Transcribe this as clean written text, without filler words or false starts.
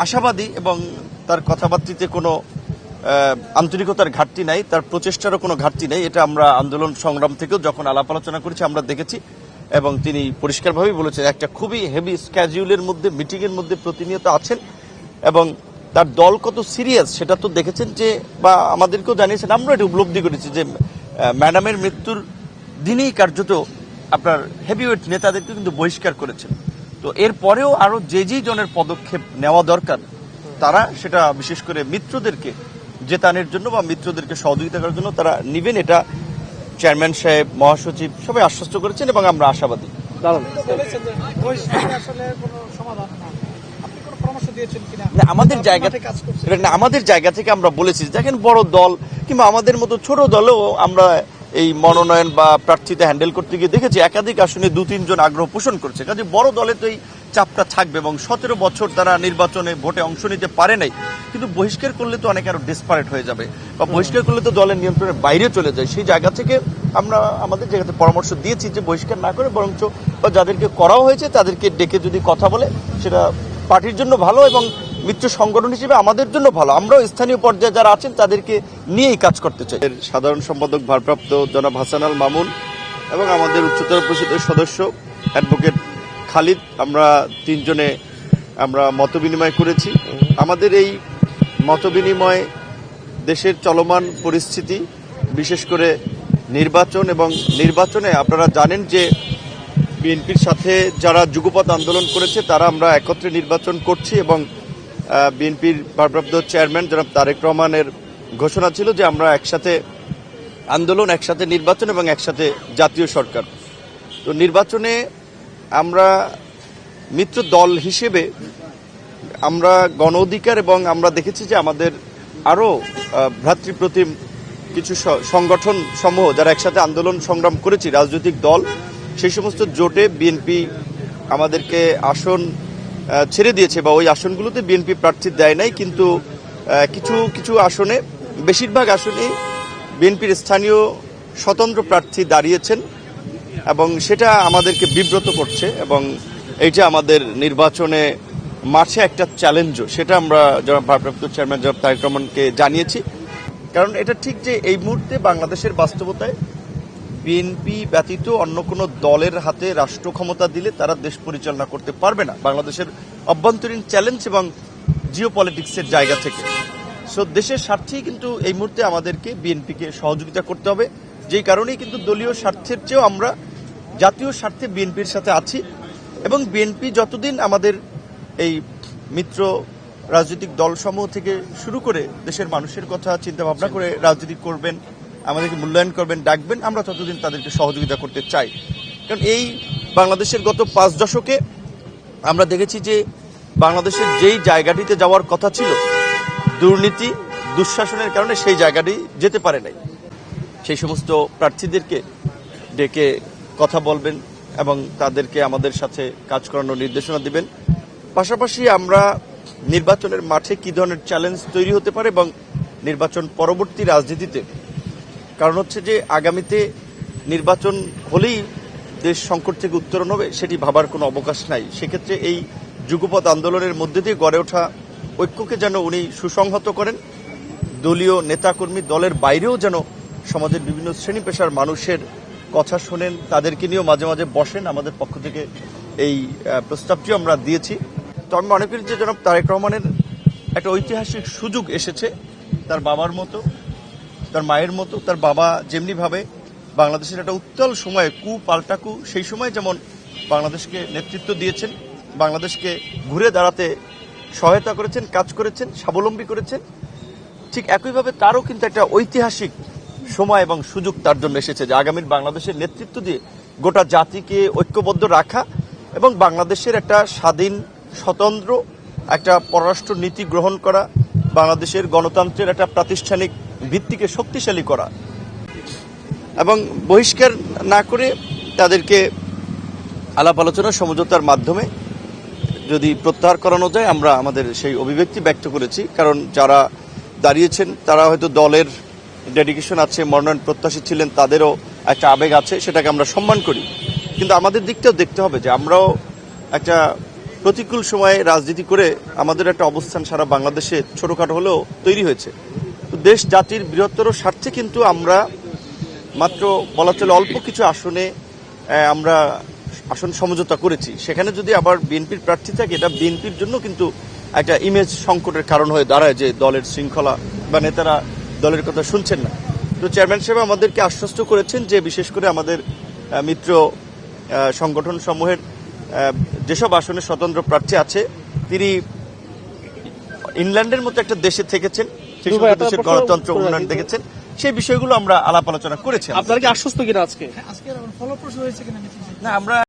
আশাবাদী এবং তার কথাবার্তিতে কোনো আন্তরিকতার ঘাটতি নাই, তার প্রচেষ্টারও কোনো ঘাটতি নেই। এটা আমরা আন্দোলন সংগ্রাম থেকেও যখন আলাপ আলোচনা করেছি আমরা দেখেছি এবং তিনি পরিষ্কারভাবেই বলেছেন একটা খুবই হেভি স্ক্যাজুলের মধ্যে মিটিংয়ের মধ্যে প্রতিনিয়ত আছেন এবং তার দল কত সিরিয়াস সেটা তো দেখেছেন যে, বা আমাদেরকেও জানিয়েছেন, আমরা এটা উপলব্ধি করেছি যে ম্যাডামের মৃত্যুর দিনেই কার্যত আপনার হেভিওয়েট নেতাদেরকে কিন্তু বহিষ্কার করেছেন। তো এরপরেও আরও যে জনের পদক্ষেপ নেওয়া দরকার তারা সেটা বিশেষ করে মিত্রদেরকে জেতানোর জন্য বা মিত্রদেরকে সহযোগিতা করার জন্য তারা নিবেন, এটা চেয়ারম্যান সাহেব, মহাসচিব সবাই আশ্বস্ত করেছেন এবং আমরা আশাবাদী। আমাদের জায়গা থেকে আমরা বলেছি, দেখেন বড় দল কিংবা আমাদের মতো ছোট দলেও আমরা এই মনোনয়ন বা প্রার্থীতে হ্যান্ডেল করতে গিয়ে দেখেছি একাধিক আসনে 2-3 জন আগ্রহ পোষণ করছে। কাজে বড় দলে তো এই চাপটা থাকবে এবং 17 বছর তারা নির্বাচনে ভোটে অংশ নিতে পারে নাই, কিন্তু বহিষ্কার করলে তো অনেকে আরো ডেসপারেট হয়ে যাবে বা বহিষ্কার করলে তো দলের নিয়ন্ত্রণের বাইরে চলে যায়। সেই জায়গা থেকে আমরা আমাদের জায়গাতে পরামর্শ দিয়েছি যে বহিষ্কার না করে বরঞ্চ বা যাদেরকে করাও হয়েছে তাদেরকে ডেকে যদি কথা বলে সেটা পার্টির জন্য ভালো এবং মিত্র সংগঠন হিসেবে আমাদের জন্য ভালো। আমরাও স্থানীয় পর্যায়ে যারা আছেন তাদেরকে নিয়েই কাজ করতে চাই। সাধারণ সম্পাদক ভারপ্রাপ্ত জনাব হাসান আল মামুন এবং আমাদের উচ্চতর পরিষদের সদস্য অ্যাডভোকেট খালিদ, আমরা 3 জনে আমরা মতবিনিময় করেছি। আমাদের এই মতবিনিময় দেশের চলমান পরিস্থিতি, বিশেষ করে নির্বাচন এবং নির্বাচনে আপনারা জানেন যে বিএনপির সাথে যারা যুগপৎ আন্দোলন করেছে তারা আমরা একত্রে নির্বাচন করছি এবং বিএনপির ভারপ্রাপ্ত চেয়ারম্যান জনাব তারেক রহমানের ঘোষণা ছিল যে আমরা একসাথে আন্দোলন, একসাথে নির্বাচন এবং একসাথে জাতীয় সরকার। তো নির্বাচনে আমরা মিত্র দল হিসেবে আমরা গণ অধিকার এবং আমরা দেখেছি যে আমাদের আরও ভ্রাতৃপ্রতিম কিছু সংগঠন সমূহ যারা একসাথে আন্দোলন সংগ্রাম করেছি, রাজনৈতিক দল, সেই সমস্ত জোটে বিএনপি আমাদেরকে আসন ছেড়ে দিয়েছে বা ওই আসনগুলোতে বিএনপি প্রার্থী দেয় নাই, কিন্তু কিছু কিছু আসনে, বেশিরভাগ আসনে বিএনপির স্থানীয় স্বতন্ত্র প্রার্থী দাঁড়িয়েছেন এবং সেটা আমাদেরকে বিব্রত করছে এবং এইটা আমাদের নির্বাচনে মাঠে একটা চ্যালেঞ্জও, সেটা আমরা জনাব ভারপ্রাপ্ত চেয়ারম্যান জনাব তারেক রহমানকে জানিয়েছি। কারণ এটা ঠিক যে এই মুহূর্তে বাংলাদেশের বাস্তবতায় বিএনপি ব্যতীত অন্য কোনো দলের হাতে রাষ্ট্র ক্ষমতা দিলে তারা দেশ পরিচালনা করতে পারবে না, বাংলাদেশের অভ্যন্তরীণ চ্যালেঞ্জ এবং জিও পলিটিক্সের জায়গা থেকে। সো দেশের স্বার্থেই কিন্তু এই মুহূর্তে আমাদেরকে বিএনপিকে সহযোগিতা করতে হবে, যেই কারণেই কিন্তু দলীয় স্বার্থের চেয়েও আমরা জাতীয় স্বার্থে বিএনপির সাথে আছি এবং বিএনপি যতদিন আমাদের এই মিত্র রাজনৈতিক দলসমূহ থেকে শুরু করে দেশের মানুষের কথা চিন্তা ভাবনা করে রাজনীতি করবেন, আমাদেরকে মূল্যায়ন করবেন, ডাকবেন, আমরা ততদিন তাদেরকে সহযোগিতা করতে চাই। কারণ এই বাংলাদেশের গত 5 দশকে আমরা দেখেছি যে বাংলাদেশের যেই জায়গাটিতে যাওয়ার কথা ছিল দুর্নীতি, দুঃশাসনের কারণে সেই জায়গাটি যেতে পারে নাই। সেই সমস্ত প্রার্থীদেরকে ডেকে কথা বলবেন এবং তাদেরকে আমাদের সাথে কাজ করানোর নির্দেশনা দিবেন। পাশাপাশি আমরা নির্বাচনের মাঠে কী ধরনের চ্যালেঞ্জ তৈরি হতে পারে এবং নির্বাচন পরবর্তী রাজনীতিতে, কারণ হচ্ছে যে আগামীতে নির্বাচন হলেই দেশ সংকট থেকে উত্তরণ হবে সেটি ভাবার কোনো অবকাশ নাই। সেক্ষেত্রে এই যুগপৎ আন্দোলনের মধ্যে দিয়ে গড়ে ওঠা ঐক্যকে যেন উনি সুসংহত করেন, দলীয় নেতাকর্মী দলের বাইরেও যেন সমাজের বিভিন্ন শ্রেণী পেশার মানুষের কথা শোনেন, তাদেরকে নিয়েও মাঝে মাঝে বসেন। আমাদের পক্ষ থেকে এই প্রস্তাবটিও আমরা দিয়েছি। তো আমি মনে করি যে জনাব তারেক রহমানের একটা ঐতিহাসিক সুযোগ এসেছে, তার বাবার মতো, তার মায়ের মতো, তার বাবা যেমনিভাবে বাংলাদেশের একটা উত্তাল সময়ে পাল্টা কু সেই সময় যেমন বাংলাদেশকে নেতৃত্ব দিয়েছেন, বাংলাদেশকে ঘুরে দাঁড়াতে সহায়তা করেছেন, কাজ করেছেন, স্বাবলম্বী করেছেন, ঠিক একইভাবে তারও কিন্তু একটা ঐতিহাসিক সময় এবং সুযোগ তার জন্য এসেছে যে আগামীর বাংলাদেশের নেতৃত্ব দিয়ে গোটা জাতিকে ঐক্যবদ্ধ রাখা এবং বাংলাদেশের একটা স্বাধীন স্বতন্ত্র একটা পররাষ্ট্র নীতি গ্রহণ করা, বাংলাদেশের গণতন্ত্রের একটা প্রাতিষ্ঠানিক ভিত্তিকে শক্তিশালী করা এবং বহিষ্কার না করে তাদেরকে আলাপ আলোচনা সমঝোতার মাধ্যমে যদি প্রত্যাহার করানো যায় আমরা আমাদের সেই অভিব্যক্তি ব্যক্ত করেছি। কারণ যারা দাঁড়িয়েছেন তারা হয়তো দলের ডেডিকেশন আছে, মনোনয়ন প্রত্যাশী ছিলেন, তাদেরও একটা আবেগ আছে, সেটাকে আমরা সম্মান করি, কিন্তু আমাদের দিকটাও দেখতে হবে যে আমরাও একটা প্রতিকূল সময়ে রাজনীতি করে আমাদের একটা অবস্থান সারা বাংলাদেশে ছোটখাটো হলেও তৈরি হয়েছে। তো দেশ জাতির বৃহত্তর স্বার্থে কিন্তু আমরা মাত্র বলা চলে অল্প কিছু আসনে আমরা আসন সমঝোতা করেছি। সেখানে যদি আবার বিএনপির প্রার্থী থাকে, এটা বিএনপির জন্য কিন্তু একটা ইমেজ সংকটের কারণ হয়ে দাঁড়ায় যে দলের শৃঙ্খলা বা নেতারা দলের কথা শুনছেন না। তো চেয়ারম্যান সাহেব আমাদেরকে আশ্বস্ত করেছেন যে বিশেষ করে আমাদের মিত্র সংগঠন সমূহের যেসব আসনে স্বতন্ত্র প্রার্থী আছে, তিনি ইংল্যান্ডের মতো একটা দেশে থেকেছেন, সেই সব দেশের গণতন্ত্র উন্নয়ন দেখেছেন, সেই বিষয়গুলো আমরা আলাপ আলোচনা করেছি। আপনারা কি আশ্বস্ত কিনা আজকে? আজকে ফলপ্রসূ হয়েছে কিনা না, আমরা